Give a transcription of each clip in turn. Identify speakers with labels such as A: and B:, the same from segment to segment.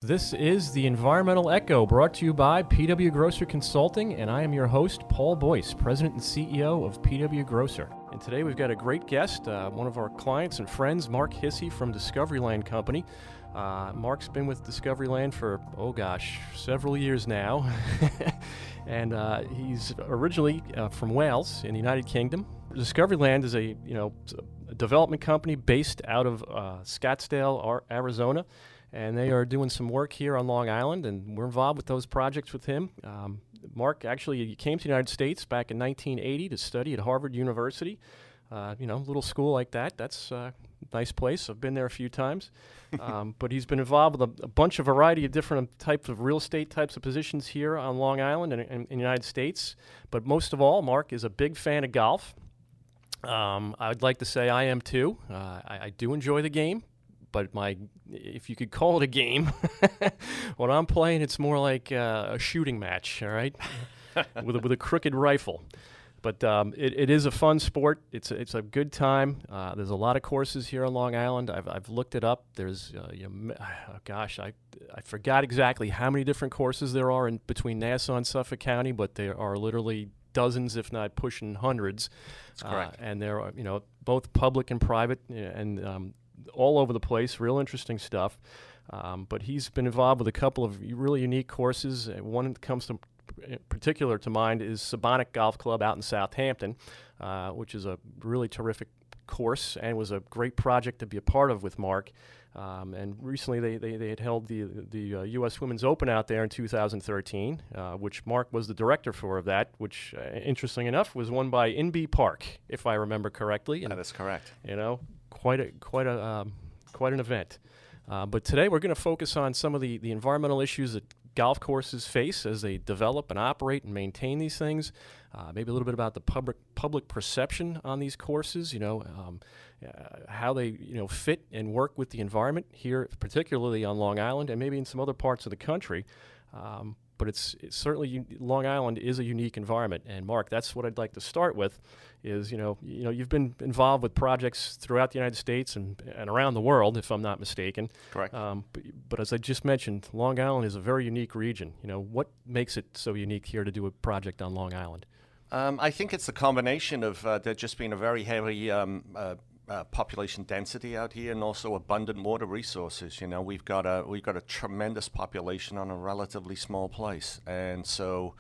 A: This is the Environmental Echo, brought to you by PW Grosser Consulting, and I am your host, Paul Boyce, President and CEO of PW Grosser. And today we've got a great guest, one of our clients and friends, Mark Hissey from Discoveryland Company. Mark's been with Discoveryland for, several years now. And he's originally from Wales in the United Kingdom. Discoveryland is a development company based out of Scottsdale, Arizona. And they are doing some work here on Long Island, and we're involved with those projects with him. Mark actually came to the United States back in 1980 to study at Harvard University. Little school like that. That's a nice place. I've been there a few times. But he's been involved with a bunch of variety of different types of real estate types of positions here on Long Island and in the United States. But most of all, Mark is a big fan of golf. I'd like to say I am too. I do enjoy the game. But if you could call it a game, when I'm playing, it's more like a shooting match, all right, with a crooked rifle. But it is a fun sport. It's a good time. There's a lot of courses here on Long Island. I've looked it up. There's I forgot exactly how many different courses there are in between Nassau and Suffolk County, but there are literally dozens, if not pushing hundreds.
B: That's correct.
A: And there are both public and private, and all over the place, real interesting stuff. But he's been involved with a couple of really unique courses. One that comes to particular to mind is Sabonic Golf Club out in Southampton, which is a really terrific course and was a great project to be a part of with Mark. And recently they had held the U.S. Women's Open out there in 2013, which Mark was the director of that, which, interesting enough, was won by Inbee Park, if I remember correctly. And,
B: that is correct.
A: Quite an event. But today we're going to focus on some of the environmental issues that golf courses face as they develop and operate and maintain these things. Maybe a little bit about the public perception on these courses. How they fit and work with the environment here, particularly on Long Island, and maybe in some other parts of the country. But it's certainly Long Island is a unique environment. And Mark, that's what I'd like to start with. Is you've been involved with projects throughout the United States and around the world, if I'm not mistaken.
B: Correct.
A: But as I just mentioned, Long Island is a very unique region. What makes it so unique here to do a project on Long Island?
B: I think it's the combination of there just being a very heavy population density out here, and also abundant water resources. We've got a tremendous population on a relatively small place, and so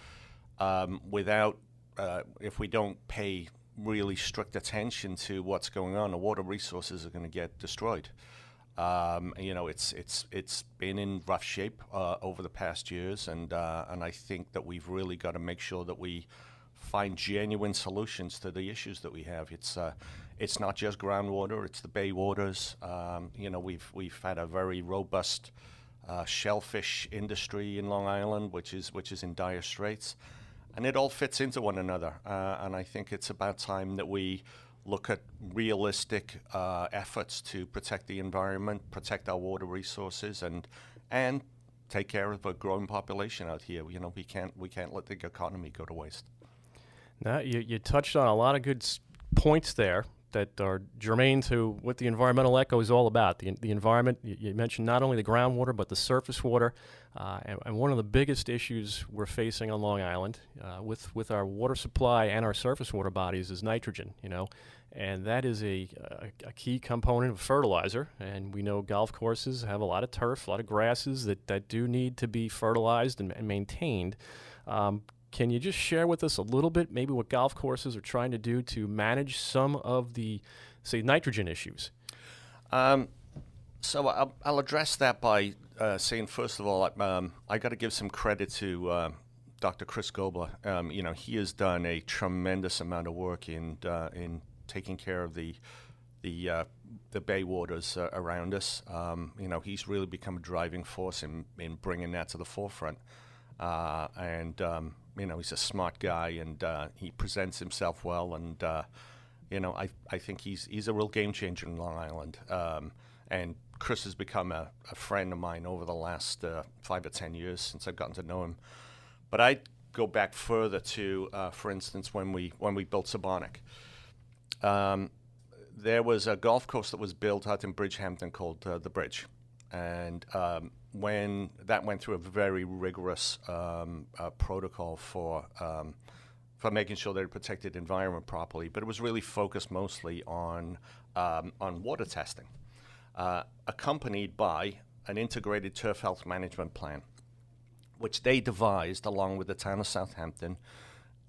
B: if we don't pay really strict attention to what's going on, the water resources are going to get destroyed. It's been in rough shape over the past years, and I think that we've really got to make sure that we find genuine solutions to the issues that we have. It's not just groundwater; it's the bay waters. We've had a very robust shellfish industry in Long Island, which is in dire straits, and it all fits into one another. And I think it's about time that we look at realistic efforts to protect the environment, protect our water resources, and take care of a growing population out here. We can't let the economy go to waste.
A: Now, you touched on a lot of good points there that are germane to what the Environmental Echo is all about. The environment, you mentioned not only the groundwater, but the surface water. And one of the biggest issues we're facing on Long Island with our water supply and our surface water bodies is nitrogen, And that is a key component of fertilizer. And we know golf courses have a lot of turf, a lot of grasses that do need to be fertilized and maintained. Can you just share with us a little bit maybe what golf courses are trying to do to manage some of the, say, nitrogen issues?
B: So I'll address that by saying, first of all, I got to give some credit to Dr. Chris Gobler. He has done a tremendous amount of work in taking care of the bay waters around us. He's really become a driving force in bringing that to the forefront. He's a smart guy, and he presents himself well, and I think he's a real game changer in Long Island. And Chris has become a friend of mine over the last 5 or 10 years since I've gotten to know him. But I'd go back further to, for instance, when we built Sabonic. There was a golf course that was built out in Bridgehampton called The Bridge. And when that went through a very rigorous protocol for making sure they protected the environment properly, but it was really focused mostly on water testing, accompanied by an integrated turf health management plan, which they devised along with the town of Southampton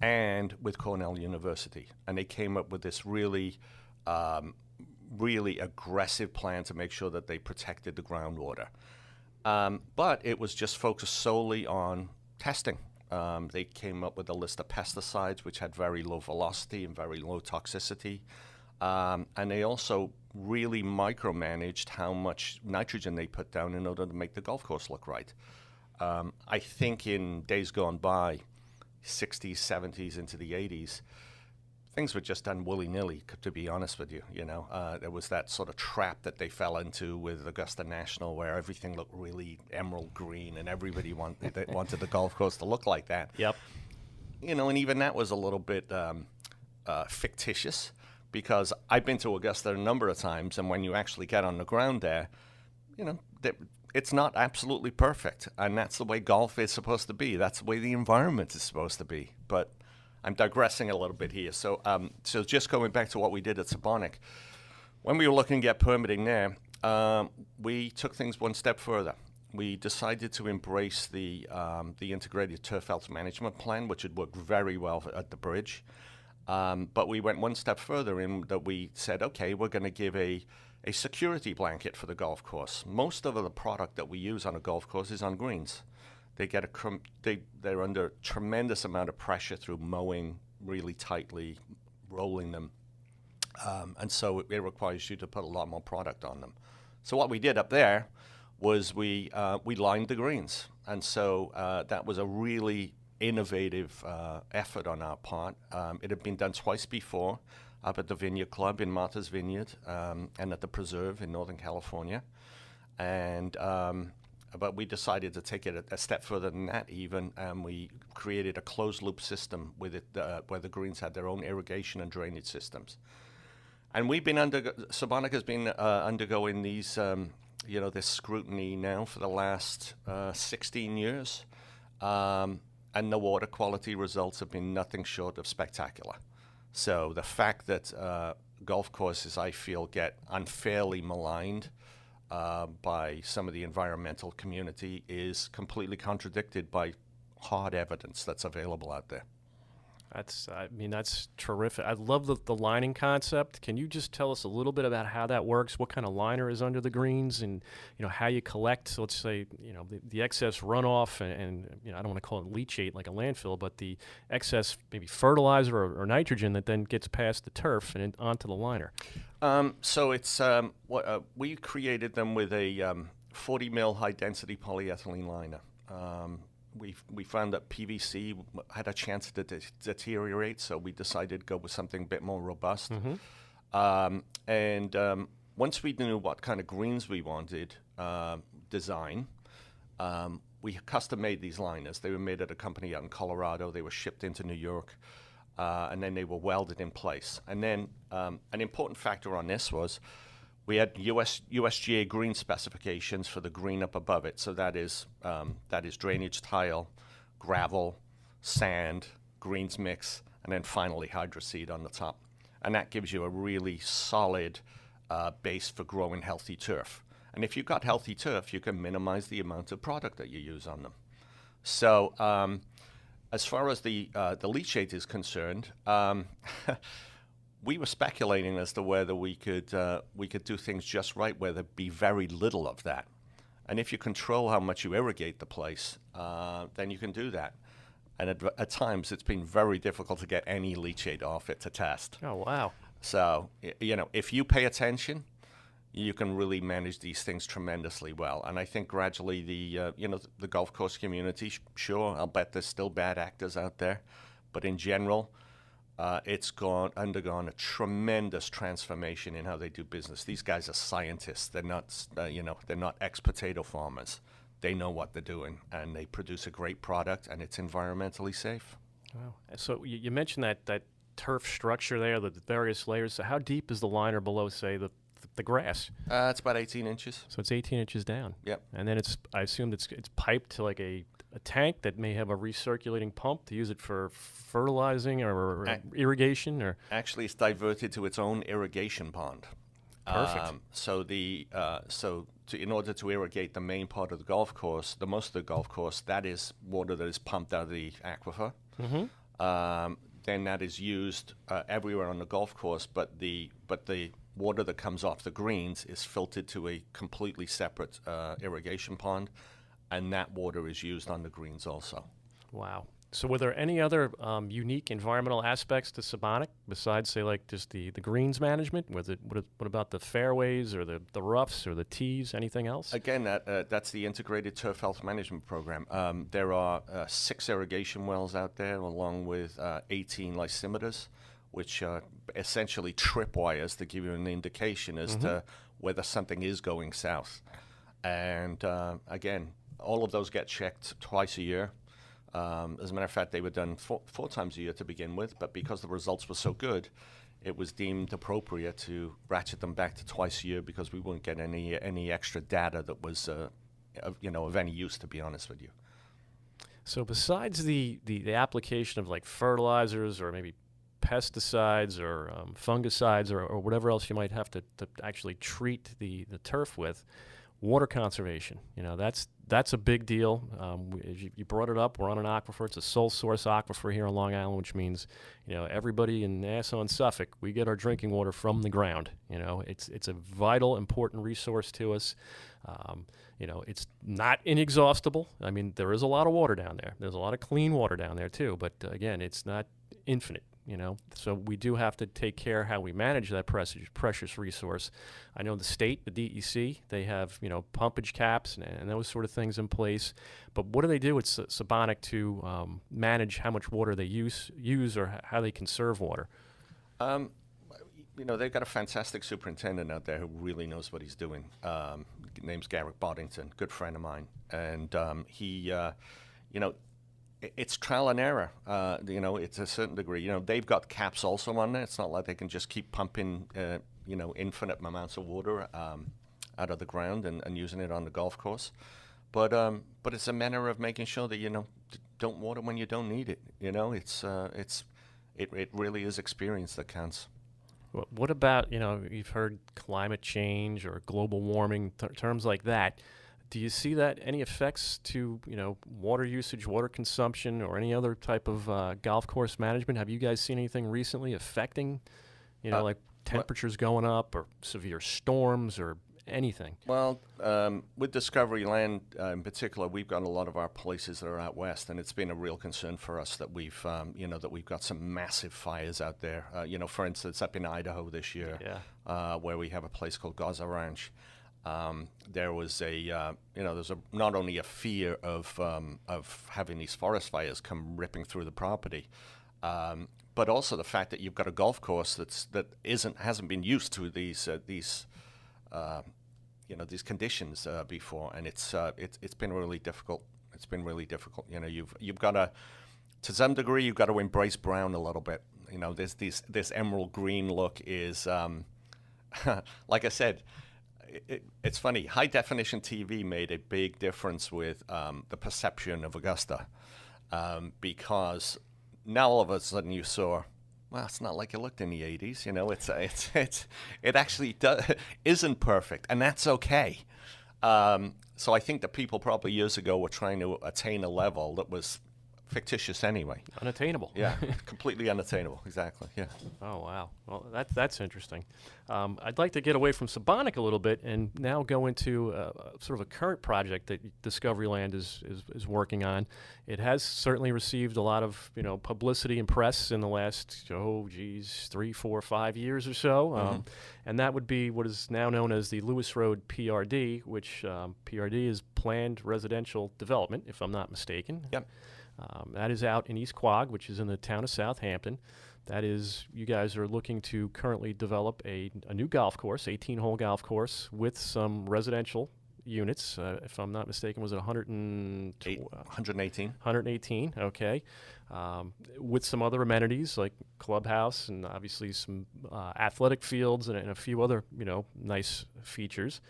B: and with Cornell University. And they came up with this really aggressive plan to make sure that they protected the groundwater. But it was just focused solely on testing. They came up with a list of pesticides which had very low velocity and very low toxicity. And they also really micromanaged how much nitrogen they put down in order to make the golf course look right. I think in days gone by, 60s, 70s, into the 80s, things were just done willy-nilly, to be honest with you. There was that sort of trap that they fell into with Augusta National where everything looked really emerald green and everybody wanted the golf course to look like that.
A: Yep.
B: And even that was a little bit fictitious, because I've been to Augusta a number of times, and when you actually get on the ground there, it's not absolutely perfect, and that's the way golf is supposed to be. That's the way the environment is supposed to be. But I'm digressing a little bit here. So just going back to what we did at Sebonack, when we were looking to get permitting there, we took things one step further. We decided to embrace the integrated turf health management plan, which had worked very well at the bridge. But we went one step further in that we said, okay, we're going to give a security blanket for the golf course. Most of the product that we use on a golf course is on greens. They're under tremendous amount of pressure through mowing really tightly, rolling them. And so it requires you to put a lot more product on them. So what we did up there was we lined the greens. And so that was a really innovative effort on our part. It had been done twice before, up at the Vineyard Club in Martha's Vineyard and at the Preserve in Northern California. And but we decided to take it a step further than that even, and we created a closed-loop system with it where the greens had their own irrigation and drainage systems. And we've been Sebonack has been undergoing these, this scrutiny now for the last 16 years. And the water quality results have been nothing short of spectacular. So the fact that golf courses, I feel, get unfairly maligned by some of the environmental community is completely contradicted by hard evidence that's available out there.
A: That's terrific. I love the lining concept. Can you just tell us a little bit about how that works? What kind of liner is under the greens, and how you collect, let's say, the excess runoff and I don't want to call it leachate like a landfill, but the excess maybe fertilizer or nitrogen that then gets past the turf and onto the liner.
B: So it's we created them with a 40 mil high density polyethylene liner. We found that PVC had a chance to deteriorate, so we decided to go with something a bit more robust. Mm-hmm. Once we knew what kind of greens we wanted, design, we custom made these liners. They were made at a company out in Colorado. They were shipped into New York, and then they were welded in place. And then an important factor on this was we had USGA green specifications for the green up above it. So that is drainage tile, gravel, sand, greens mix, and then finally hydroseed on the top. And that gives you a really solid base for growing healthy turf. And if you've got healthy turf, you can minimize the amount of product that you use on them. So as far as the leachate is concerned, we were speculating as to whether we could do things just right, where there'd be very little of that. And if you control how much you irrigate the place, then you can do that. And at times, it's been very difficult to get any leachate off it to test.
A: Oh, wow.
B: So, if you pay attention, you can really manage these things tremendously well. And I think gradually the golf course community, sure, I'll bet there's still bad actors out there, but in general, it's undergone a tremendous transformation in how they do business. These guys are scientists. They're not, they're not ex-potato farmers. They know what they're doing, and they produce a great product, and it's environmentally safe.
A: Wow. So you mentioned that turf structure there, the various layers. So how deep is the liner below, say, the the grass.
B: It's about 18 inches.
A: So it's 18 inches down.
B: Yep.
A: And then I assume it's piped to like a tank that may have a recirculating pump to use it for fertilizing or irrigation or.
B: Actually, it's diverted to its own irrigation pond.
A: Perfect.
B: In order to irrigate the main part of the golf course, the most of the golf course, that is water that is pumped out of the aquifer. Then that is used everywhere on the golf course, but the water that comes off the greens is filtered to a completely separate irrigation pond, and that water is used on the greens also.
A: Wow. So were there any other unique environmental aspects to Sabonic besides, say, like just the greens management? What about the fairways or the roughs or the tees? Anything else?
B: Again, that's the Integrated Turf Health Management Program. There are 6 irrigation wells out there, along with 18 lysimeters, which are essentially tripwires to give you an indication as to whether something is going south. And again, all of those get checked twice a year. As a matter of fact, they were done 4 times a year to begin with, but because the results were so good, it was deemed appropriate to ratchet them back to twice a year because we wouldn't get any extra data that was of any use, to be honest with you.
A: So besides the application of like fertilizers or maybe pesticides or fungicides or whatever else you might have to actually treat the turf with, water conservation, that's a big deal. You brought it up. We're on an aquifer. It's a sole source aquifer here on Long Island, which means, everybody in Nassau and Suffolk, we get our drinking water from the ground. It's a vital, important resource to us. It's not inexhaustible. I mean, there is a lot of water down there. There's a lot of clean water down there too. But again, it's not infinite. So we do have to take care how we manage that precious resource. I know the state, the DEC, they have, pumpage caps and those sort of things in place. But what do they do with Sabonic to manage how much water they use or how they conserve water?
B: They've got a fantastic superintendent out there who really knows what he's doing. Name's Garrett Boddington, good friend of mine. And he, it's trial and error. It's a certain degree. They've got caps also on there. It's not like they can just keep pumping, infinite amounts of water out of the ground and using it on the golf course. But it's a manner of making sure that don't water when you don't need it. It really is experience that counts.
A: What about you've heard climate change or global warming terms like that? Do you see that any effects to water usage, water consumption, or any other type of golf course management? Have you guys seen anything recently affecting, like temperatures going up or severe storms or anything?
B: Well, with Discovery Land in particular, we've got a lot of our places that are out west, and it's been a real concern for us that we've got some massive fires out there. For instance, up in Idaho this year, where we have a place called Gaza Ranch. There was there's not only a fear of having these forest fires come ripping through the property, but also the fact that you've got a golf course that hasn't been used to these conditions before, and it's been really difficult. It's been really difficult. You've got to some degree, you've got to embrace brown a little bit. There's this emerald green look is, like I said. It's funny. High definition TV made a big difference with the perception of Augusta, because now all of a sudden you saw, well, it's not like it looked in the '80s. It actually isn't perfect, and that's okay. So I think that people probably years ago were trying to attain a level that was fictitious anyway.
A: Unattainable.
B: Yeah, completely unattainable. Exactly. Yeah.
A: Oh wow. Well, that's interesting. I'd like to get away from Sabonic a little bit and now go into sort of a current project that Discovery Land is working on. It has certainly received a lot of publicity and press in the last 3, 4, 5 years or so, and that would be what is now known as the Lewis Road PRD, which PRD is Planned Residential Development, if I'm not mistaken.
B: Yep.
A: That is out in East Quogue, which is in the town of Southampton. That is, you guys are looking to currently develop a new golf course, 18-hole golf course, with some residential units. If I'm not mistaken, was it
B: 118.
A: 118, okay. With some other amenities like clubhouse and obviously some athletic fields and a few other, nice features.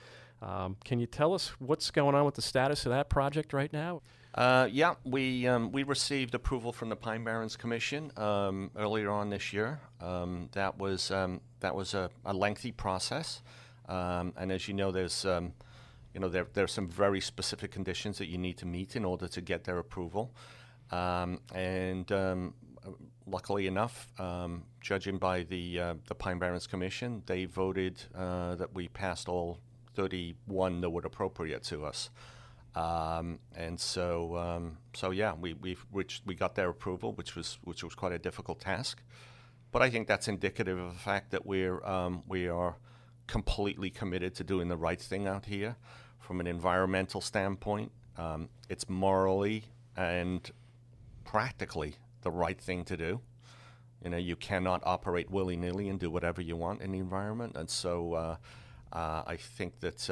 A: Can you tell us what's going on with the status of that project right now?
B: Yeah, we received approval from the Pine Barrens Commission earlier on this year. That was a lengthy process, and as you know, there's there's some very specific conditions that you need to meet in order to get their approval. Luckily enough, judging by the Pine Barrens Commission, they voted that we passed all 31 that were appropriate to us. So yeah, we got their approval, which was quite a difficult task. But I think that's indicative of the fact that we are completely committed to doing the right thing out here from an environmental standpoint. It's morally and practically the right thing to do. You cannot operate willy-nilly and do whatever you want in the environment, and so I think that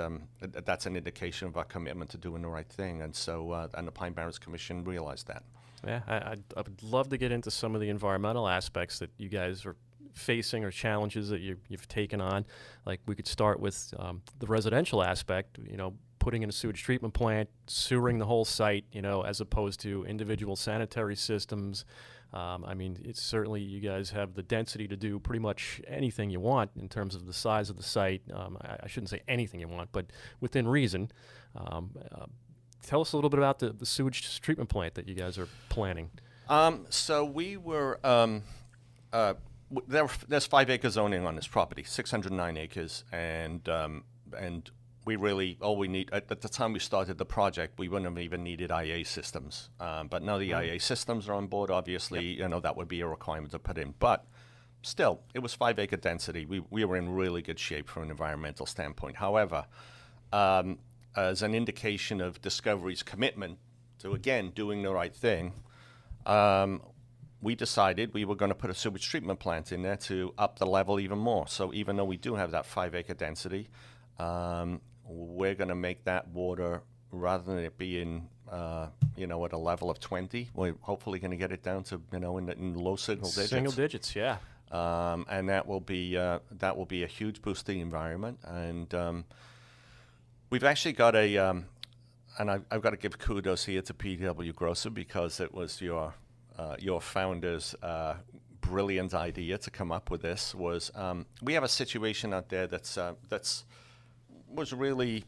B: that's an indication of our commitment to doing the right thing, and so and the Pine Barrens Commission realized that.
A: Yeah, I would love to get into some of the environmental aspects that you guys are facing or challenges that you've taken on. Like we could start with the residential aspect, putting in a sewage treatment plant, sewering the whole site, as opposed to individual sanitary systems. It's certainly you guys have the density to do pretty much anything you want in terms of the size of the site. I shouldn't say anything you want, but within reason. Tell us a little bit about the sewage treatment plant that you guys are planning.
B: So we were there's 5 acre zoning on this property, 609 acres, and we really, all we need, at the time we started the project, we wouldn't have even needed IA systems. But now the IA systems are on board, obviously, yep. That would be a requirement to put in. But still, it was 5 acre density. We were in really good shape from an environmental standpoint. However, as an indication of Discovery's commitment to, again, doing the right thing, we decided we were going to put a sewage treatment plant in there to up the level even more. So even though we do have that 5 acre density, we're going to make that water, rather than it being, at a level of 20, we're hopefully going to get it down to, in low single digits.
A: Single digits, yeah.
B: And that will be a huge boost to the environment. And we've actually got and I've got to give kudos here to PW Grosser, because it was your founder's brilliant idea to come up with this. Was we have a situation out there that's was really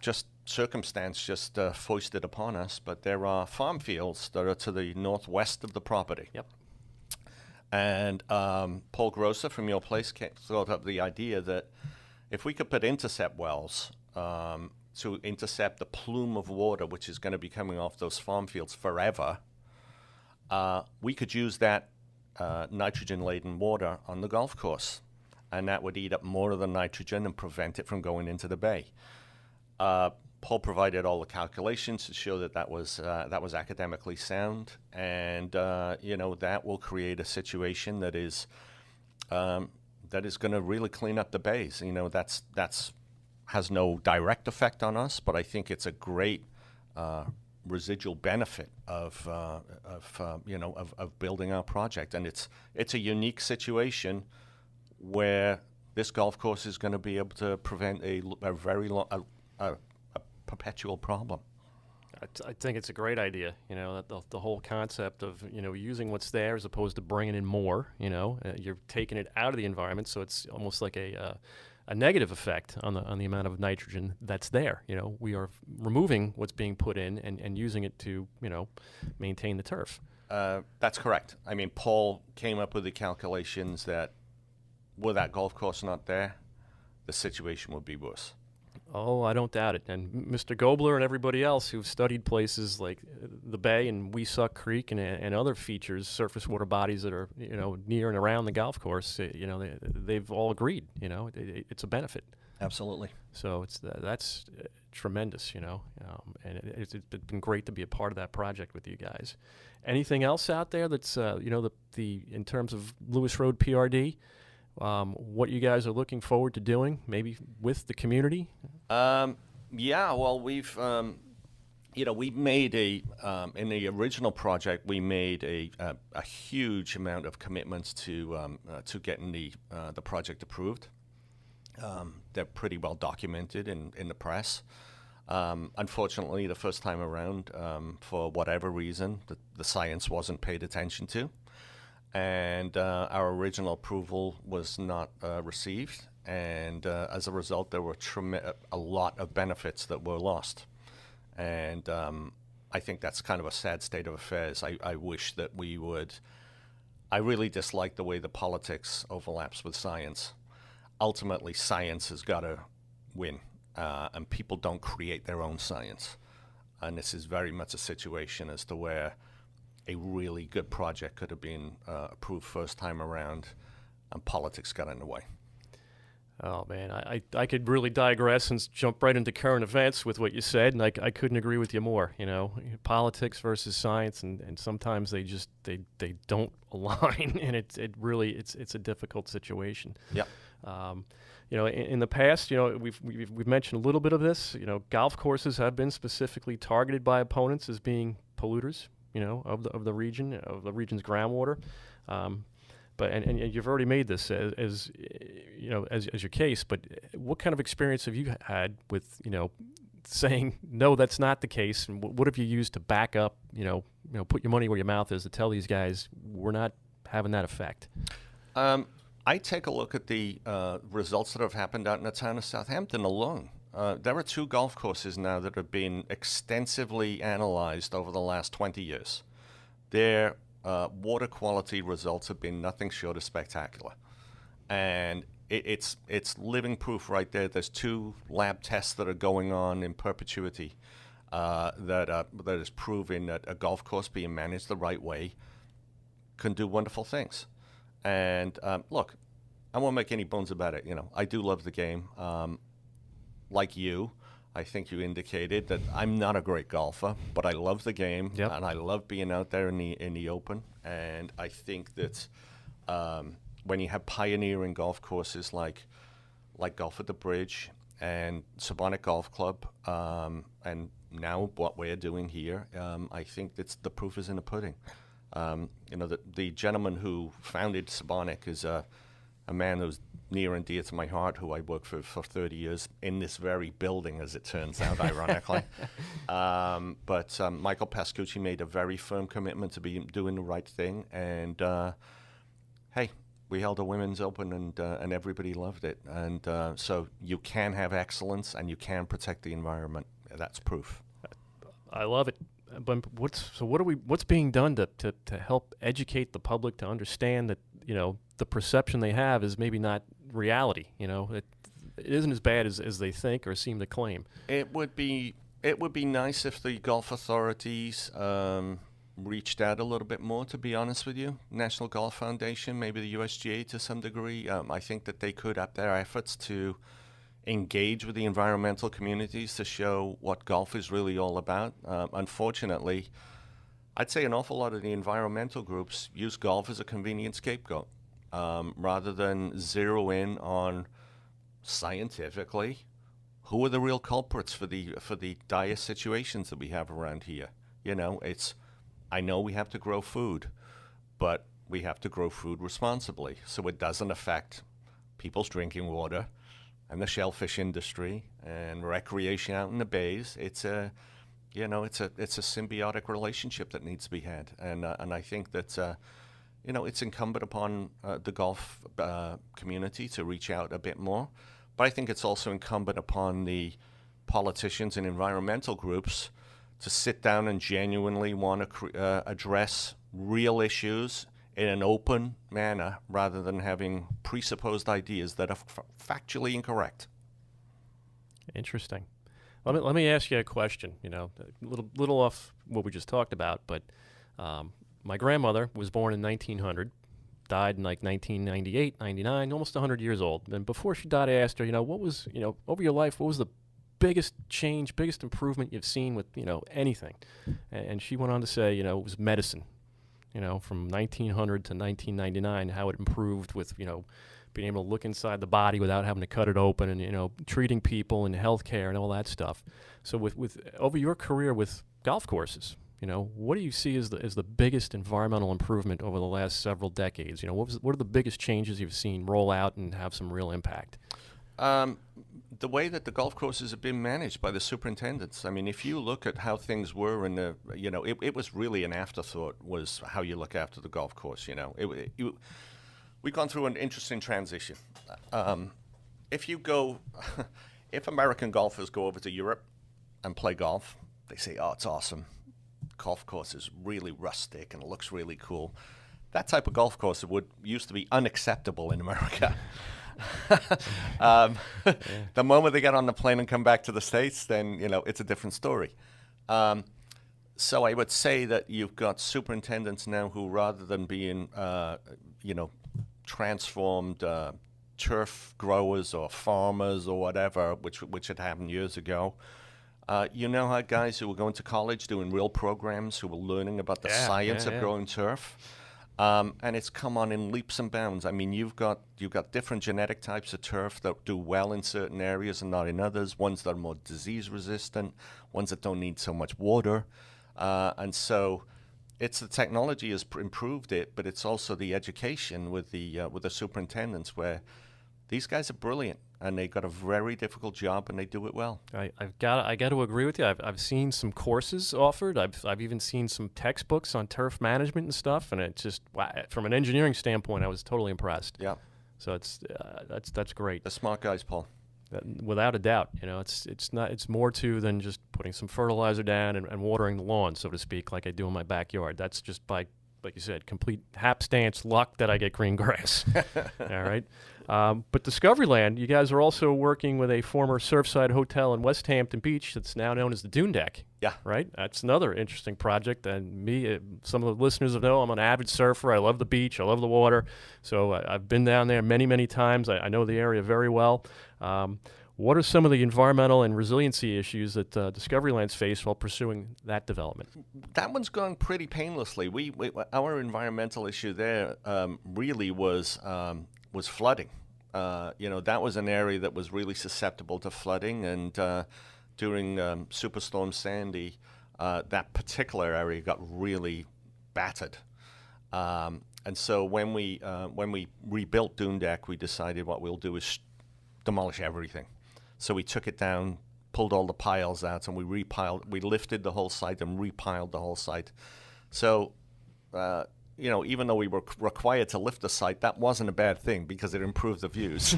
B: just circumstance foisted upon us, but there are farm fields that are to the northwest of the property.
A: Yep.
B: And Paul Grosser from your place thought up the idea that if we could put intercept wells to intercept the plume of water which is going to be coming off those farm fields forever, we could use that nitrogen-laden water on the golf course, and that would eat up more of the nitrogen and prevent it from going into the bay. Paul provided all the calculations to show that was academically sound, and that will create a situation that is going to really clean up the bays. That's has no direct effect on us, but I think it's a great residual benefit of building our project, and it's a unique situation where this golf course is going to be able to prevent a perpetual problem.
A: I think it's a great idea. That the whole concept of using what's there as opposed to bringing in more. You're taking it out of the environment, so it's almost like a negative effect on the amount of nitrogen that's there. We are removing what's being put in and using it to maintain the turf.
B: That's correct. Paul came up with the calculations that were that golf course not there, the situation would be worse.
A: Oh, I don't doubt it. And Mr. Gobler and everybody else who've studied places like the Bay and Weesuck Creek and other features, surface water bodies that are near and around the golf course, they've all agreed. It's a benefit.
B: Absolutely.
A: So that's tremendous. And it's been great to be a part of that project with you guys. Anything else out there that's the in terms of Lewis Road PRD? What you guys are looking forward to doing, maybe with the community?
B: Yeah, well, we made in the original project, we made a huge amount of commitments to getting the project approved. They're pretty well documented in the press. Unfortunately, the first time around, for whatever reason, the science wasn't paid attention to, and our original approval was not received. And as a result, there were a lot of benefits that were lost. And I think that's kind of a sad state of affairs. I wish that we would. I really dislike the way the politics overlaps with science. Ultimately, science has got to win, and people don't create their own science. And this is very much a situation as to where a really good project could have been approved first time around, and politics got in the way.
A: Oh man, I could really digress and jump right into current events with what you said, and I couldn't agree with you more. Politics versus science, and sometimes they don't align, and it's a difficult situation.
B: Yeah.
A: In the past, we've mentioned a little bit of this. Golf courses have been specifically targeted by opponents as being polluters, of the region's groundwater. But you've already made this as your case. But what kind of experience have you had with saying no, that's not the case, and what have you used to back up? Put your money where your mouth is to tell these guys we're not having that effect.
B: I take a look at the results that have happened out in the town of Southampton alone. There are 2 golf courses now that have been extensively analyzed over the last 20 years. Their water quality results have been nothing short of spectacular. And it's living proof right there. There's 2 lab tests that are going on in perpetuity that is proving that a golf course being managed the right way can do wonderful things. And look, I won't make any bones about it. I do love the game. Like you, I think you indicated that I'm not a great golfer, but I love the game,
A: Yep.
B: and I love being out there in the open. And I think that when you have pioneering golf courses like Golf at the Bridge and Sebonack Golf Club, and now what we're doing here, I think that's the proof is in the pudding. The gentleman who founded Sebonack is a man who's near and dear to my heart, who I worked for 30 years in this very building, as it turns out, ironically. But Michael Pascucci made a very firm commitment to be doing the right thing. And, hey, we held a women's open, and everybody loved it. And so you can have excellence, and you can protect the environment. That's proof.
A: I love it. But what's being done to help educate the public to understand that the perception they have is maybe not reality? It isn't as bad as they think or seem to claim.
B: It would be nice if the golf authorities reached out a little bit more, to be honest with you. National Golf Foundation, maybe the USGA to some degree. I think that they could up their efforts to engage with the environmental communities to show what golf is really all about. Unfortunately, I'd say an awful lot of the environmental groups use golf as a convenient scapegoat, rather than zero in on scientifically who are the real culprits for the dire situations that we have around here. I know we have to grow food, but we have to grow food responsibly so it doesn't affect people's drinking water and the shellfish industry and recreation out in the bays. It's a symbiotic relationship that needs to be had, and I think that it's incumbent upon the golf community to reach out a bit more, but I think it's also incumbent upon the politicians and environmental groups to sit down and genuinely want to address real issues in an open manner rather than having presupposed ideas that are factually incorrect.
A: Interesting. Let me ask you a question. A little off what we just talked about, but my grandmother was born in 1900, died in like 1998, 99, almost 100 years old. And before she died, I asked her, what was, over your life, what was the biggest change, biggest improvement you've seen with, anything? And she went on to say, it was medicine. From 1900 to 1999, how it improved with, being able to look inside the body without having to cut it open, and treating people and healthcare and all that stuff. So with over your career with golf courses, what do you see as the biggest environmental improvement over the last several decades? What are the biggest changes you've seen roll out and have some real impact?
B: The way that the golf courses have been managed by the superintendents. I mean, if you look at how things were in the, it was really an afterthought, was how you look after the golf course. We've gone through an interesting transition. If American golfers go over to Europe and play golf, they say, oh, it's awesome. Golf course is really rustic and it looks really cool. That type of golf course used to be unacceptable in America. The moment they get on the plane and come back to the States, then it's a different story. So I would say that you've got superintendents now who, rather than being transformed turf growers or farmers or whatever, which had happened years ago, had guys who were going to college doing real programs, who were learning about the science of growing turf. And it's come on in leaps and bounds. I mean, you've got different genetic types of turf that do well in certain areas and not in others, ones that are more disease resistant, ones that don't need so much water. And so it's the technology has improved it, but it's also the education with the superintendents, where these guys are brilliant and they got a very difficult job and they do it well.
A: I got to agree with you. I've seen some courses offered. I've even seen some textbooks on turf management and stuff, and it just, from an engineering standpoint, I was totally impressed.
B: Yeah.
A: So that's great.
B: The smart guys, Paul.
A: Without a doubt, it's more to than just putting some fertilizer down and watering the lawn, so to speak, like I do in my backyard. That's just by, like you said, complete hapstance luck that I get green grass. All right. But Discoveryland, you guys are also working with a former Surfside Hotel in West Hampton Beach that's now known as the Dune Deck.
B: Yeah.
A: Right? That's another interesting project. And some of the listeners know I'm an avid surfer. I love the beach. I love the water. So I've been down there many, many times. I know the area very well. What are some of the environmental and resiliency issues that Discoveryland's faced while pursuing that development?
B: That one's gone pretty painlessly. Our environmental issue there really was flooding. That was an area that was really susceptible to flooding, and during Superstorm Sandy, that particular area got really battered. And so when we rebuilt Dune Deck, we decided what we'll do is demolish everything. So we took it down, pulled all the piles out, and we lifted the whole site and repiled the whole site. So, even though we were required to lift the site, that wasn't a bad thing because it improved the views.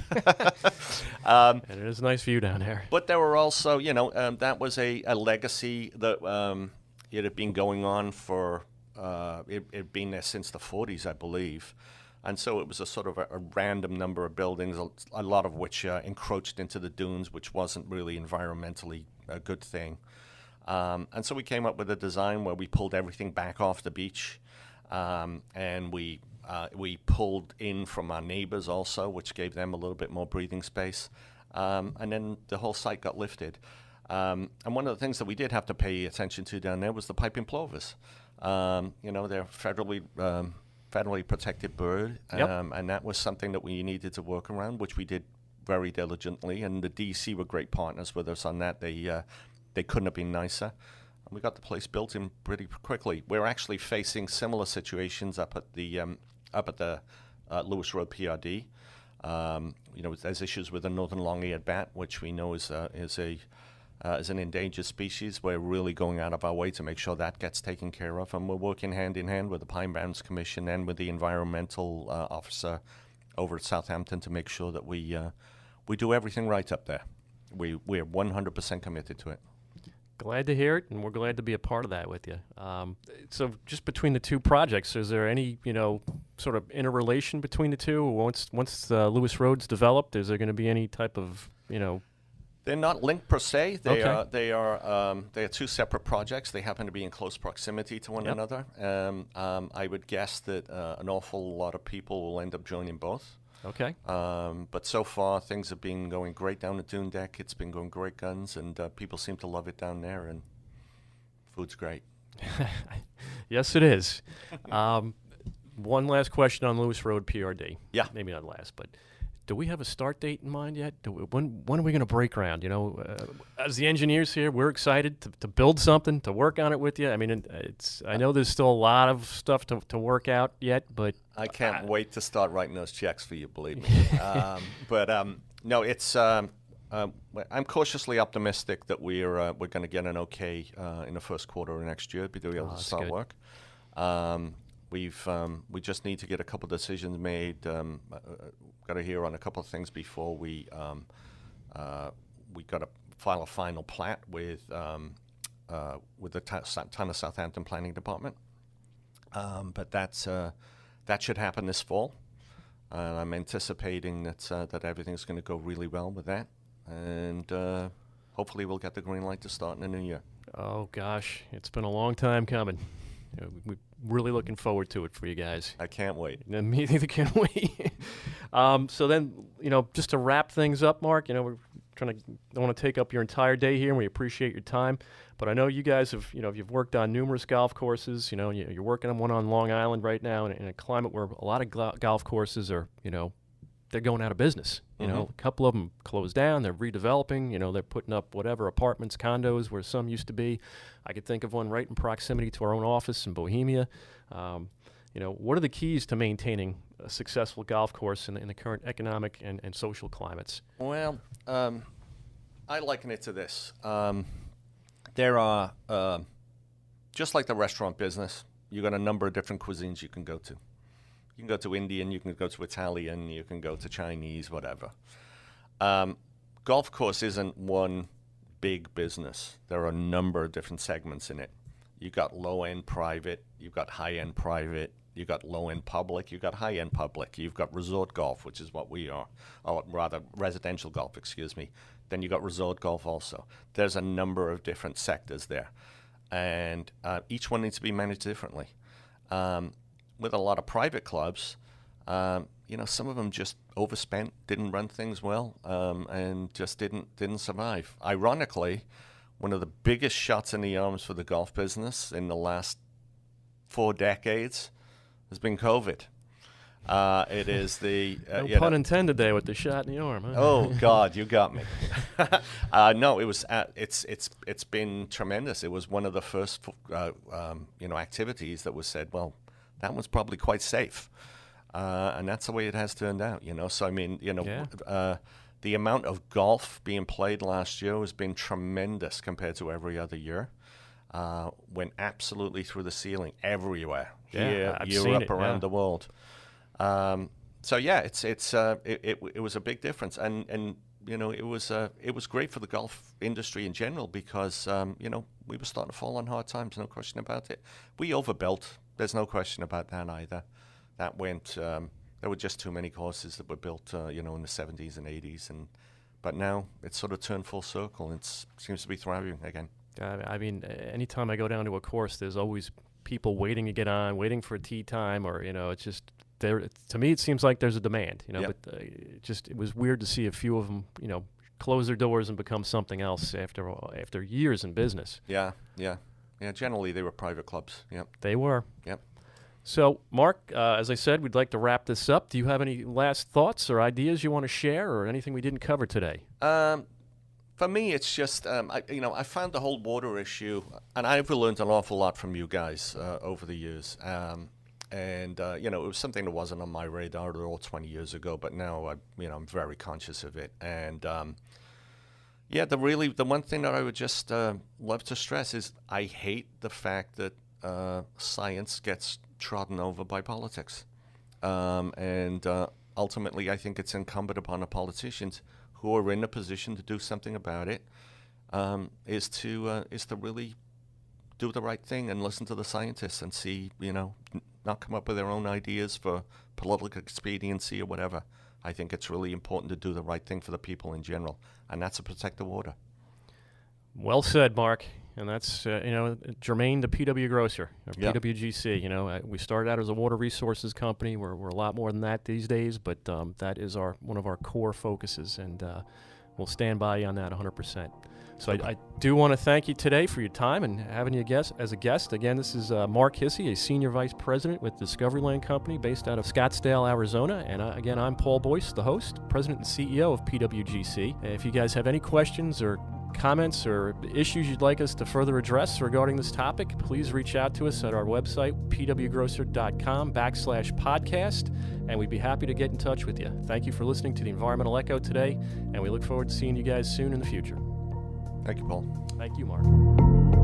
A: And it is a nice view down there.
B: But there were also, that was a legacy that it had been going on for, it had been there since the 40s, I believe. And so it was a sort of a random number of buildings, a lot of which encroached into the dunes, which wasn't really environmentally a good thing. And so we came up with a design where we pulled everything back off the beach, and we pulled in from our neighbors also, which gave them a little bit more breathing space. And then the whole site got lifted. And one of the things that we did have to pay attention to down there was the piping plovers. They're federally protected bird, and that was something that we needed to work around, which we did very diligently. And the DC were great partners with us on that. They couldn't have been nicer. And we got the place built in pretty quickly. We're actually facing similar situations up at the Lewis Road PRD. There's issues with the northern long-eared bat, which we know is an endangered species. We're really going out of our way to make sure that gets taken care of, and we're working hand in hand with the Pine Barrens Commission and with the environmental officer over at Southampton to make sure that we do everything right up there. We're 100% committed to it.
A: Glad to hear it, and we're glad to be a part of that with you. So just between the two projects, is there any, sort of interrelation between the two? Once Lewis Road's developed, is there going to be any type of,
B: They're not linked per se. They
A: Okay.
B: are two separate projects. They happen to be in close proximity to one
A: Yep.
B: another. I would guess that an awful lot of people will end up joining both.
A: Okay.
B: But so far, things have been going great down at Dune Deck. It's been going great guns, and people seem to love it down there, and food's great.
A: Yes, it is. One last question on Lewis Road PRD.
B: Yeah.
A: Maybe not last, but do we have a start date in mind yet? When are we going to break ground? As the engineers here, we're excited to build something, to work on it with you. I mean, I know there's still a lot of stuff to work out yet, but
B: I can't wait to start writing those checks for you, believe me. No, it's. I'm cautiously optimistic that we're going to get an okay in the first quarter of next year, be able to start work. We just need to get a couple decisions made. Got to hear on a couple of things before we got to file a final plat with the Town of Southampton Planning Department. But that should happen this fall. I'm anticipating that everything's going to go really well with that, and hopefully we'll get the green light to start in the new year.
A: Oh gosh, it's been a long time coming. We're really looking forward to it for you guys.
B: I can't wait.
A: Me neither can we. So then, just to wrap things up, Mark, we're don't want to take up your entire day here, and we appreciate your time. But I know you guys have, you've worked on numerous golf courses. You're working on one on Long Island right now in a climate where a lot of golf courses are, they're going out of business. A couple of them closed down. They're redeveloping. They're putting up whatever apartments, condos where some used to be. I could think of one right in proximity to our own office in Bohemia. What are the keys to maintaining a successful golf course in the current economic and social climates?
B: Well, I liken it to this. There are, just like the restaurant business, you got a number of different cuisines you can go to. You can go to Indian, you can go to Italian, you can go to Chinese, whatever. Golf course isn't one big business. There are a number of different segments in it. You've got low-end private, you've got high-end private, you've got low-end public, you've got high-end public, you've got resort golf, which is what we are, or rather residential golf, excuse me. Then you've got resort golf also. There's a number of different sectors there, and each one needs to be managed differently. With a lot of private clubs, some of them just overspent, didn't run things well, and just didn't survive. Ironically, one of the biggest shots in the arms for the golf business in the last 4 decades has been COVID. It is the
A: no pun intended there with the shot in the arm. Huh?
B: Oh God, you got me. No, it was. It's been tremendous. It was one of the first activities that was said. Well, that one's probably quite safe, and that's the way it has turned out. So I mean, the amount of golf being played last year has been tremendous compared to every other year. Went absolutely through the ceiling everywhere. Here, Europe, around the world. So yeah, it was a big difference, and it was great for the golf industry in general because we were starting to fall on hard times, no question about it. We overbuilt. There's no question about that either. That went. There were just too many courses that were built, in the 70s and 80s, but now it's sort of turned full circle and it seems to be thriving again.
A: I mean, anytime I go down to a course, there's always people waiting to get on, waiting for a tee time, or it's just there. To me, it seems like there's a demand,
B: Yep.
A: But it was weird to see a few of them, close their doors and become something else after years in business.
B: Yeah. Generally, they were private clubs. Yep.
A: They were.
B: Yep.
A: So, Mark, as I said, we'd like to wrap this up. Do you have any last thoughts or ideas you want to share, or anything we didn't cover today?
B: For me, it's just I found the whole water issue, and I've learned an awful lot from you guys over the years. It was something that wasn't on my radar at all 20 years ago, but now I'm very conscious of it. And the one thing that I would just love to stress is I hate the fact that science gets trodden over by politics, and ultimately, I think it's incumbent upon the politicians who are in a position to do something about it, is to really do the right thing and listen to the scientists and see, not come up with their own ideas for political expediency or whatever. I think it's really important to do the right thing for the people in general, and that's to protect the water.
A: Well said, Mark. And that's, germane to PW Grosser, or
B: Yep.
A: PWGC. We started out as a water resources company. We're a lot more than that these days, but that is one of our core focuses, and we'll stand by you on that 100%. So I do want to thank you today for your time and having you as a guest. Again, this is Mark Hissey, a Senior Vice President with Discoveryland Company based out of Scottsdale, Arizona. And again, I'm Paul Boyce, the host, President and CEO of PWGC. If you guys have any questions or comments or issues you'd like us to further address regarding this topic, please reach out to us at our website, pwgrocer.com/podcast, and we'd be happy to get in touch with you. Thank you for listening to the Environmental Echo today, and we look forward to seeing you guys soon in the future.
B: Thank you, Paul.
A: Thank you, Mark.